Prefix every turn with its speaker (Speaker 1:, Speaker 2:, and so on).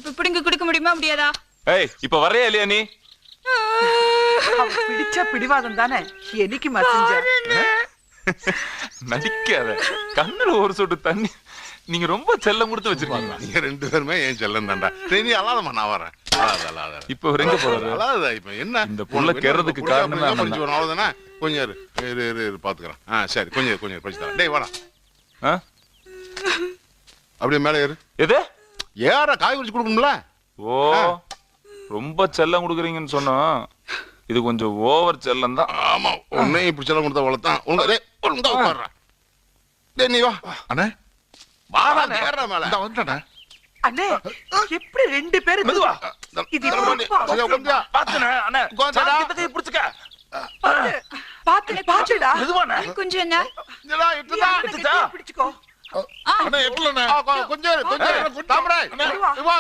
Speaker 1: இப்ப பிடிங்க குடுக்க முடியுமா முடியாதா?
Speaker 2: ஏய் இப்ப வரையா இல்லையா நீ?
Speaker 3: பிடிச்ச பிடிவாதம் தானே என்னைக்கு மசிஞ்ச.
Speaker 2: நடிக்காத, கண்ணுல ஒரு சொட்டு தண்ணி. நீங்க ரொம்ப செல்லம் கொடுத்து வச்சிருக்கீங்க.
Speaker 4: நீங்க ரெண்டு பேருமே ஏன் செல்லம் தான்டா. நீ அல்லாதமா நான் வரேன். அல்லாத
Speaker 2: இப்ப எங்க போறாரு?
Speaker 4: அல்லாத இப்ப என்ன
Speaker 2: இந்த புள்ள கேறதுக்கு காரணமே
Speaker 4: அவ்வளவுதானே. கொஞ்சம் இரு பாத்துக்கிறேன். சரி கொஞ்சம் படிச்சு தரேன். டேய் வாடா. அப்படியே மேல ஏறு.
Speaker 2: எது
Speaker 4: ஏற காய் உரிச்சு கொடுக்கணும்ல.
Speaker 2: ஓ ரொம்ப செல்லம் கொடுக்குறீங்கன்னு சொன்னோம். இது கொஞ்சம் ஓவர் செல்லம் தான்.
Speaker 4: ஆமா உன்னையும் இப்படி செல்லம் கொடுத்தா வளர்த்தான். ஒழுங்கா உட்கார்றா. டேய் நீ வா அண்ணே. வாடா ஏற மேல. இந்த வந்துட்டேன்
Speaker 3: அண்ணே. எப்படி ரெண்டு பேரும்
Speaker 2: மெதுவா.
Speaker 3: இது
Speaker 4: கொஞ்சம்
Speaker 2: பாத்துனே அண்ணே.
Speaker 4: கொஞ்சடா
Speaker 2: கிட்டக்கே புடிச்சுக்க.
Speaker 3: பாத்துடா.
Speaker 2: மெதுவானே.
Speaker 1: கொஞ்சம் என்ன?
Speaker 4: இதடா இட்டுடா.
Speaker 3: பிடிச்சுக்கோ.
Speaker 4: அண்ணே எட்டலண்ணே. கொஞ்சம் தாமரை. வா